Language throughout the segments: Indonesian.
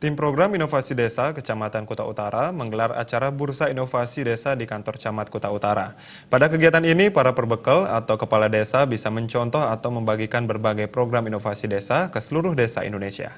Tim Program Inovasi Desa Kecamatan Kuta Utara menggelar acara Bursa Inovasi Desa di kantor Camat Kuta Utara. Pada kegiatan ini, para perbekal atau kepala desa bisa mencontoh atau membagikan berbagai program inovasi desa ke seluruh desa Indonesia.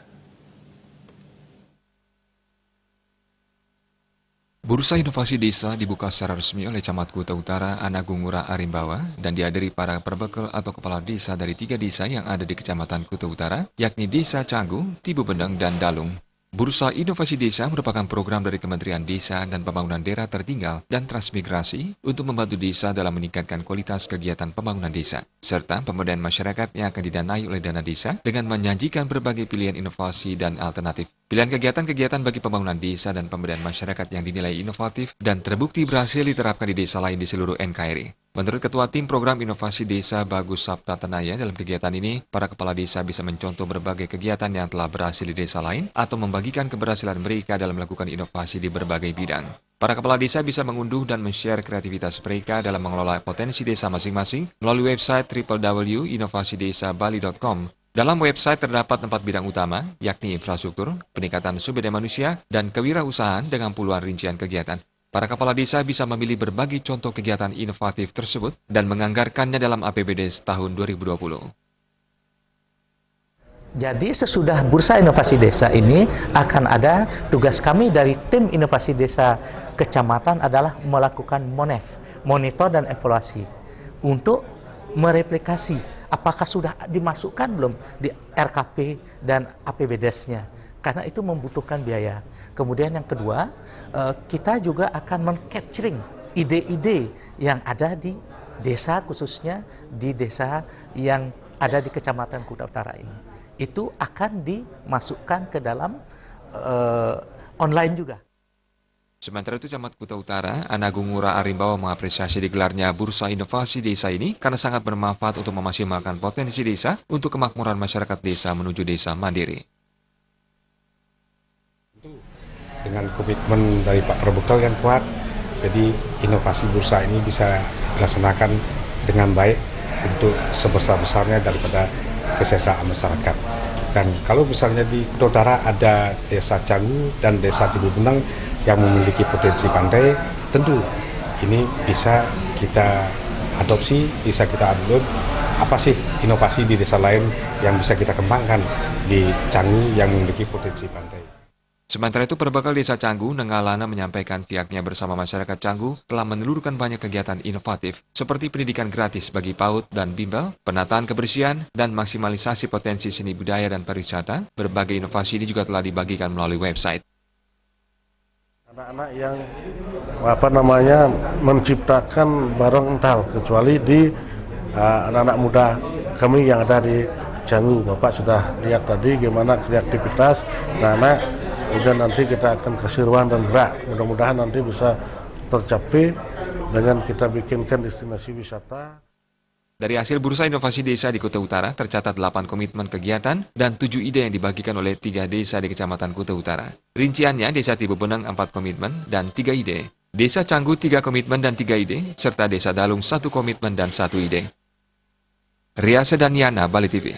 Bursa Inovasi Desa dibuka secara resmi oleh Camat Kuta Utara Anagung Ngurah Arimbawa dan dihadiri para perbekal atau kepala desa dari 3 desa yang ada di Kecamatan Kuta Utara, yakni Desa Canggu, Tibu Beneng, dan Dalung. Bursa Inovasi Desa merupakan program dari Kementerian Desa dan Pembangunan Daerah Tertinggal dan Transmigrasi untuk membantu desa dalam meningkatkan kualitas kegiatan pembangunan desa, serta pemberdayaan masyarakat yang akan didanai oleh dana desa dengan menyajikan berbagai pilihan inovasi dan alternatif. Pilihan kegiatan-kegiatan bagi pembangunan desa dan pemberdayaan masyarakat yang dinilai inovatif dan terbukti berhasil diterapkan di desa lain di seluruh NKRI. Menurut Ketua Tim Program Inovasi Desa Bagus Sabta Tenaya, dalam kegiatan ini, para kepala desa bisa mencontoh berbagai kegiatan yang telah berhasil di desa lain atau membagikan keberhasilan mereka dalam melakukan inovasi di berbagai bidang. Para kepala desa bisa mengunduh dan men-share kreativitas mereka dalam mengelola potensi desa masing-masing melalui website www.inofasiDesaBali.com. Dalam website terdapat 4 bidang utama, yakni infrastruktur, peningkatan sumber daya manusia, dan kewirausahaan dengan puluhan rincian kegiatan. Para kepala desa bisa memilih berbagai contoh kegiatan inovatif tersebut dan menganggarkannya dalam APBD tahun 2020. Jadi sesudah Bursa Inovasi Desa ini akan ada tugas kami dari tim Inovasi Desa Kecamatan adalah melakukan monitor dan evaluasi untuk mereplikasi apakah sudah dimasukkan belum di RKP dan APBDes-nya. Karena itu membutuhkan biaya. Kemudian yang kedua, kita juga akan men-capturing ide-ide yang ada di desa, khususnya di desa yang ada di Kecamatan Kuta Utara ini. Itu akan dimasukkan ke dalam online juga. Sementara itu, Camat Kuta Utara, Anagung Ngurah Arimbawa mengapresiasi digelarnya Bursa Inovasi Desa ini karena sangat bermanfaat untuk memaksimalkan potensi desa untuk kemakmuran masyarakat desa menuju desa mandiri. Dengan komitmen dari Pak Perbekal yang kuat, jadi inovasi bursa ini bisa dilaksanakan dengan baik untuk sebesar-besarnya daripada kesejahteraan masyarakat. Dan kalau misalnya di Kuta Utara ada Desa Canggu dan Desa Tibu Beneng yang memiliki potensi pantai, tentu ini bisa kita adopsi, bisa kita upload apa sih inovasi di desa lain yang bisa kita kembangkan di Canggu yang memiliki potensi pantai. Sementara itu, perbekal Desa Canggu, Nengalana menyampaikan pihaknya bersama masyarakat Canggu telah menelurkan banyak kegiatan inovatif seperti pendidikan gratis bagi PAUD dan bimbel, penataan kebersihan, dan maksimalisasi potensi seni budaya dan pariwisata. Berbagai inovasi ini juga telah dibagikan melalui website. Anak-anak yang menciptakan barang ental, kecuali di anak-anak muda kami yang ada di Canggu. Bapak sudah lihat tadi gimana kreativitas anak-anak. Kemudian nanti kita akan kasih ruang dan gerak. Mudah-mudahan nanti bisa tercapai dengan kita bikinkan destinasi wisata. Dari hasil Bursa Inovasi Desa di Kuta Utara, tercatat 8 komitmen kegiatan dan 7 ide yang dibagikan oleh 3 desa di Kecamatan Kuta Utara. Rinciannya, Desa Tibu Beneng 4 komitmen dan 3 ide. Desa Canggu 3 komitmen dan 3 ide, serta Desa Dalung 1 komitmen dan 1 ide. Ria Sedaniana, Bali TV.